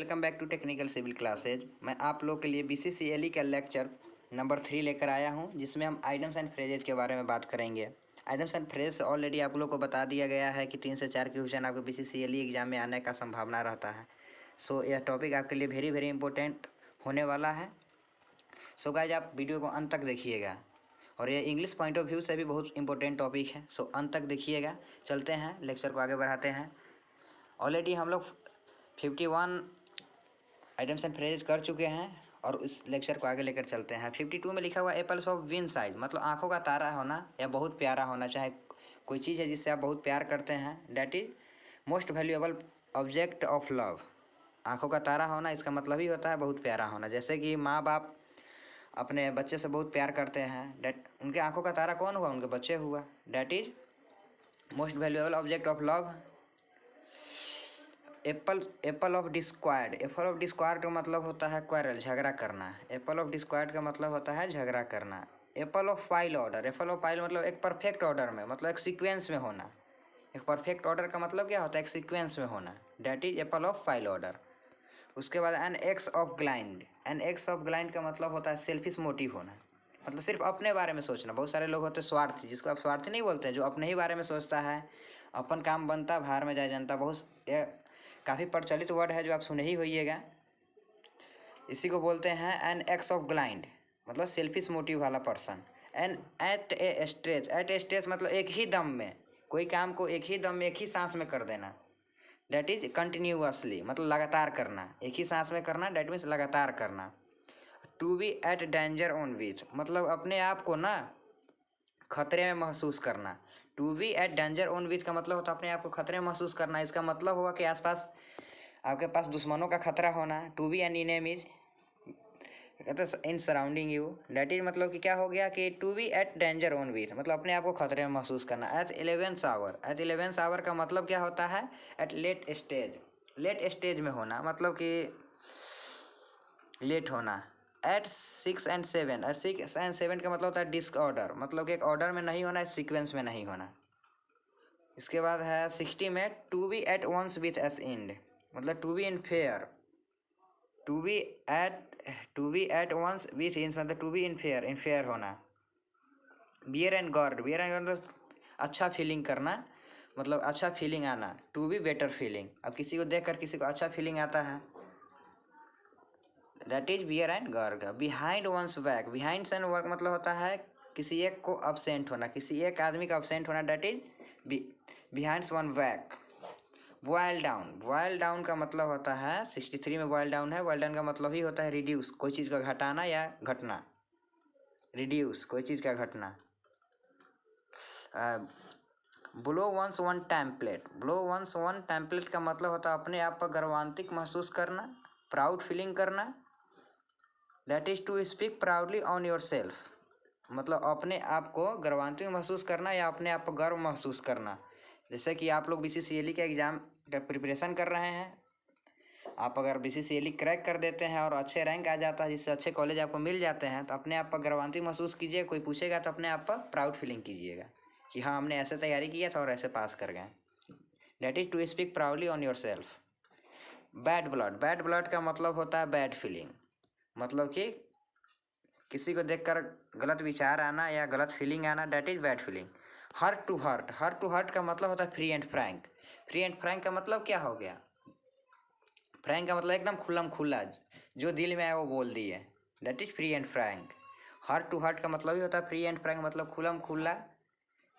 Welcome back to technical civil classes. मैं आप लोग के लिए BCCLE का लेक्चर नंबर 3 लेकर आया हूं, जिसमें हम आइटम्स एंड फ्रेजेज के बारे में बात करेंगे। आइटम्स एंड फ्रेज ऑलरेडी आप लोग को बता दिया गया है कि 3 से 4 क्वेश्चन आपको BCCLE एग्जाम में आने का संभावना रहता है। सो यह टॉपिक आपके लिए वेरी वेरी इंपॉर्टेंट होने वाला है। सो गाइज, आप वीडियो को अंत तक देखिएगा, और ये इंग्लिश पॉइंट ऑफ व्यू से भी बहुत इंपॉर्टेंट टॉपिक है। सो अंत तक देखिएगा। चलते हैं, लेक्चर को आगे बढ़ाते हैं। ऑलरेडी हम लोग 51 आइटम्स एंड फ्रेजेज कर चुके हैं और इस लेक्चर को आगे लेकर चलते हैं। 52 में लिखा हुआ एप्पल्स ऑफ विन साइज, मतलब आंखों का तारा होना या बहुत प्यारा होना। चाहे कोई चीज़ है जिससे आप बहुत प्यार करते हैं, that is most valuable object of love. आंखों का तारा होना, इसका मतलब ही होता है बहुत प्यारा होना। जैसे कि माँ बाप अपने बच्चे से बहुत प्यार करते हैं, डैट उनके आंखों का तारा कौन हुआ? उनके बच्चे हुआ। That is most valuable object of love. Apple of discord. Apple of discord का मतलब होता है क्वारल, झगड़ा करना। एप्पल ऑफ डिस्क्वायर्ड का मतलब होता है झगड़ा करना। Apple of pie order. Apple of pile मतलब एक परफेक्ट ऑर्डर में, मतलब एक सीक्वेंस में होना। एक परफेक्ट ऑर्डर का मतलब क्या होता है? एक सीक्वेंस में होना। That is apple of pie order. उसके बाद an axe of grind. An axe of grind का मतलब होता है सेल्फिश मोटिव होना, मतलब सिर्फ अपने बारे में सोचना। बहुत सारे लोग होते हैं स्वार्थी, जिसको आप स्वार्थी नहीं बोलते हैं, जो अपने ही बारे में सोचता है, अपन काम बनता बाहर में जाए जनता। बहुत काफ़ी प्रचलित वर्ड है जो आप सुने ही होइएगा। इसी को बोलते हैं एन एक्स ऑफ ग्लाइंड, मतलब सेल्फिश मोटिव वाला पर्सन। एन एट ए स्ट्रेच। एट ए स्ट्रेच मतलब एक ही दम में, कोई काम को एक ही दम में, एक ही सांस में कर देना। डैट इज कंटिन्यूअसली, मतलब लगातार करना, एक ही सांस में करना। डैट मीन्स लगातार करना। To be at danger on which, मतलब अपने आप को ना खतरे में महसूस करना। To be at danger on which का मतलब होता है अपने आप को खतरे में महसूस करना। इसका मतलब हुआ कि आसपास आपके पास दुश्मनों का खतरा होना। To be an enemies in surrounding you. That is मतलब कि क्या हो गया कि to be at danger on which, मतलब अपने आप को खतरे में महसूस करना। Eight 11th our. Eight 11th our का मतलब क्या होता है? At late stage. Late stage में होना, मतलब कि लेट होना। Eight 6 and 7। एट 6 and 7 का मतलब होता है डिसऑर्डर, मतलब कि एक ऑर्डर में नहीं होना, सीक्वेंस में नहीं होना। इसके बाद है 60 में to be at one's wits end, मतलब to be in fair. To be at one's wit's ends मतलब टू बी इन फेयर होना। Bear and god. Bear and god मतलब अच्छा फीलिंग करना, मतलब अच्छा फीलिंग आना। टू बी बेटर फीलिंग, अब किसी को देखकर किसी को अच्छा फीलिंग आता है, that is bear and grudge. Behind once back. Behind and work मतलब होता है किसी एक को अब्सेंट होना, किसी एक आदमी का अब्सेंट होना। That is behind one back. Boil down. Boil down का मतलब होता है 63 में बॉयल डाउन है। बॉयल डाउन का मतलब ही होता है रिड्यूस, कोई चीज़ का घटाना या घटना। रिड्यूस, कोई चीज़ का घटना। Blow one's own trumpet. Blow one's own trumpet का मतलब होता है अपने आप पर गर्वान्वित महसूस करना, प्राउड फीलिंग करना। That is to speak proudly on your self, मतलब अपने आप को गर्वान्वित महसूस करना या अपने आप पर गर्व महसूस करना। जैसे कि आप लोग BCCLE के एग्ज़ाम का प्रिपरेशन कर रहे हैं, आप अगर BCCLE क्रैक कर देते हैं और अच्छे रैंक आ जाता है, जिससे अच्छे कॉलेज आपको मिल जाते हैं, तो अपने आप पर गर्वान्वित महसूस कीजिए। कोई पूछेगा तो अपने आप पर प्राउड फीलिंग कीजिएगा कि हाँ, हमने ऐसे तैयारी किया था और ऐसे पास कर गए। That is to speak proudly on your self. Bad blood. Bad blood का मतलब होता है बैड फीलिंग, मतलब कि किसी को देखकर गलत विचार आना या गलत फीलिंग आना। That is bad feeling. Heart to heart. Heart to heart का मतलब होता है free and frank. Free and frank का मतलब क्या हो गया? फ्रैंक का मतलब एकदम खुल्लम खुल्ला, जो दिल में आए वो बोल दिए। That is free and frank. Heart to heart का मतलब ही होता है फ्री एंड फ्रैंक, मतलब खुल्लम खुल्ला,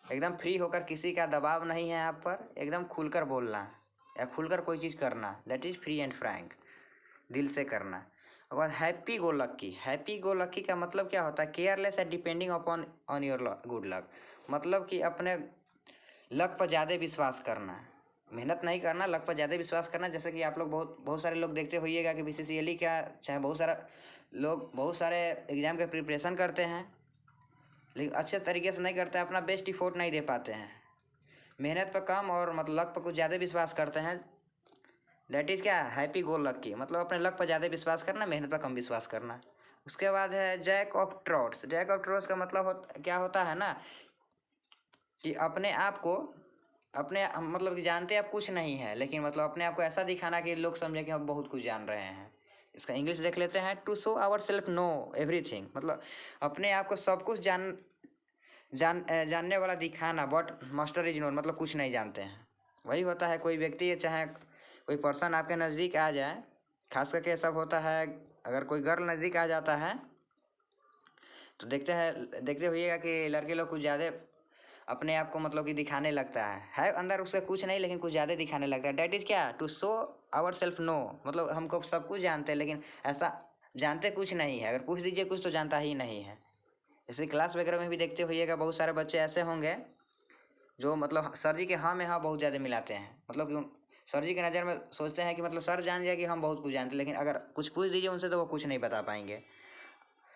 एकदम फ्री होकर, किसी का दबाव नहीं है आप पर, एकदम खुलकर बोलना या खुलकर कोई चीज़ करना। That is free and Frank, दिल से करना। उसके बाद हैप्पी गो लक्की। हैप्पी गो लक्की का मतलब क्या होता है? Careless and depending upon on your good luck, मतलब कि अपने लक पर ज़्यादा विश्वास करना, मेहनत नहीं करना, लक पर ज़्यादा विश्वास करना। जैसे कि आप लोग बहुत सारे लोग देखते होइएगा कि BCCLE का, चाहे बहुत सारे एग्ज़ाम के प्रिपरेशन करते हैं, लेकिन अच्छे तरीके से नहीं करते, अपना बेस्ट इफोर्ट नहीं दे पाते हैं, मेहनत पर कम और मतलब लक पर कुछ ज़्यादा विश्वास करते हैं। डैट इज़ क्या? हैप्पी गो लक्की, मतलब अपने लक पर ज़्यादा विश्वास करना, मेहनत पर कम विश्वास करना। उसके बाद है जैक ऑफ ट्रॉट्स। जैक ऑफ ट्रॉट्स का मतलब क्या होता है ना, कि अपने आप को अपने मतलब कि जानते आप कुछ नहीं है, लेकिन मतलब अपने आप को ऐसा दिखाना कि लोग समझे कि हम बहुत कुछ जान रहे हैं। इसका इंग्लिश देख लेते हैं। To show our self know everything, मतलब अपने आप को सब कुछ जानने वाला दिखाना। बट मास्टर इज नोन, मतलब कुछ नहीं जानते हैं। वही होता है कोई व्यक्ति चाहे कोई पर्सन आपके नज़दीक आ जाए, खास करके सब होता है अगर कोई गर्ल नज़दीक आ जाता है तो देखते होइएगा कि लड़के लोग कुछ ज़्यादा अपने आप को मतलब कि दिखाने लगता है अंदर उसका कुछ नहीं, लेकिन कुछ ज़्यादा दिखाने लगता है। डैट इज़ क्या, to show our self know, मतलब हमको सब कुछ जानते हैं लेकिन ऐसा जानते कुछ नहीं है। अगर पूछ दीजिए कुछ तो जानता ही नहीं है। जैसे क्लास वगैरह में भी देखते होइएगा बहुत सारे बच्चे ऐसे होंगे जो मतलब सर जी के हाँ में हाँ बहुत ज़्यादा मिलाते हैं। मतलब कि सर जी की नज़र में सोचते हैं कि मतलब सर जान जाए कि हम बहुत कुछ जानते हैं, लेकिन अगर कुछ पूछ दीजिए उनसे तो वो कुछ नहीं बता पाएंगे।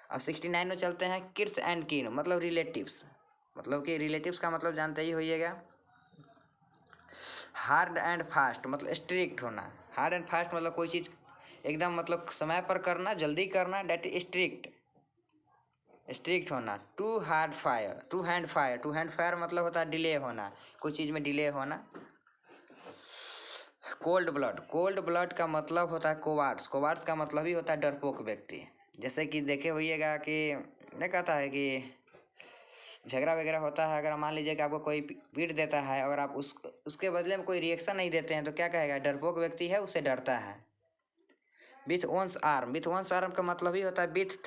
अब 69 में चलते हैं। किड्स एंड कीन, मतलब रिलेटिव्स। मतलब कि रिलेटिव्स का मतलब जानते ही होइएगा। हार्ड एंड फास्ट, मतलब स्ट्रिक्ट होना। हार्ड एंड फास्ट मतलब कोई चीज़ एकदम मतलब समय पर करना, जल्दी करना, डेट स्ट्रिक्ट। स्ट्रिक्ट होना। टू हैंड फायर मतलब होता है डिले होना, कोई चीज़ में डिले होना। कोल्ड ब्लड का मतलब होता है कोवार्ड्स का मतलब ही होता है डरपोक व्यक्ति। जैसे कि देखे होइएगा कि नहीं कहता है कि झगड़ा वगैरह होता है, अगर मान लीजिए कि आपको कोई पीट देता है, अगर आप उसके बदले में कोई रिएक्शन नहीं देते हैं तो क्या कहेगा, डरपोक व्यक्ति है, उससे डरता है। विथ वंस आर्म का मतलब ही होता है विथ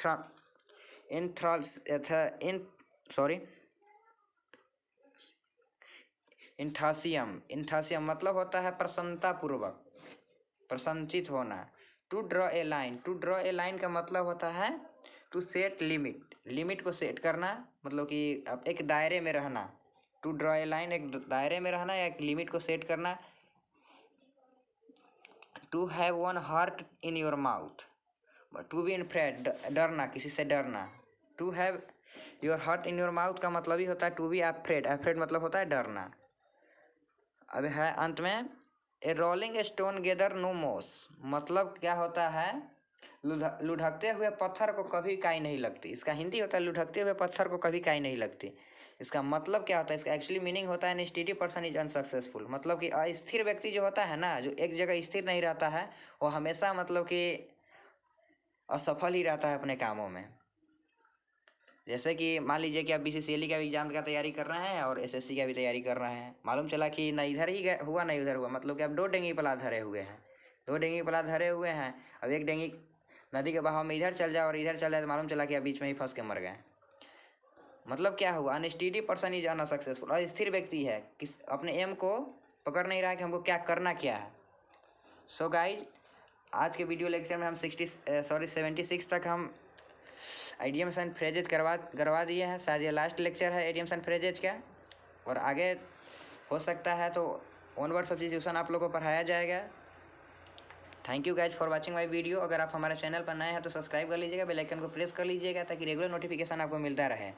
इंथासियम मतलब होता है प्रसन्नतापूर्वक, प्रसन्नचित होना। टू ड्रॉ ए लाइन का मतलब होता है टू सेट लिमिट को सेट करना, मतलब कि अब एक दायरे में रहना। टू ड्रॉ ए लाइन एक दायरे में रहना या एक लिमिट को सेट करना। To have one heart in your mouth, to be afraid डरना, किसी से डरना। To have your heart in your mouth का मतलब ही होता है टू बी अफ्रेड मतलब होता है डरना। अब है अंत में ए रोलिंग स्टोन गेदर नो मोस, मतलब क्या होता है लुढ़कते हुए पत्थर को कभी काई नहीं लगती। इसका हिंदी होता है लुढ़कते हुए पत्थर को कभी काई नहीं लगती। इसका मतलब क्या होता है, इसका एक्चुअली मीनिंग होता है an steady person is unsuccessful, मतलब कि अस्थिर व्यक्ति जो होता है ना, जो एक जगह स्थिर नहीं रहता है, वो हमेशा मतलब कि असफल ही रहता है अपने कामों में। जैसे कि मान लीजिए कि आप BCCLE का एग्जाम का तैयारी कर रहे हैं और SSC का भी तैयारी कर रहे हैं। मालूम चला कि ना इधर ही हुआ ना उधर हुआ, मतलब कि आप दो डेंगी पला धरे हुए हैं। अब एक डेंगी नदी के बहाव में इधर चल जाए और इधर चल जाए तो मालूम चला कि आप बीच में ही फंस के मर गए। मतलब क्या हुआ, अनस्टेडी पर्सन इज अनसक्सेसफुल, अस्थिर व्यक्ति है, अपने एम को पकड़ नहीं रहा है कि हमको क्या करना क्या है। सो गाइज, आज के वीडियो लेक्चर में हम 76 तक हम आइडियम्स एंड फ्रेजेज करवा दिए हैं। शायद ये लास्ट लेक्चर है आइडियम्स एंड फ्रेजेज का, और आगे हो सकता है तो ऑनवर्ड सब्स्टिट्यूशन आप लोगों को पढ़ाया जाएगा। Thank you guys for watching my video. अगर आप हमारे चैनल पर नए हैं तो सब्सक्राइब कर लीजिएगा, बेल आइकन को प्रेस कर लीजिएगा ताकि रेगुलर नोटिफिकेशन आपको मिलता रहे।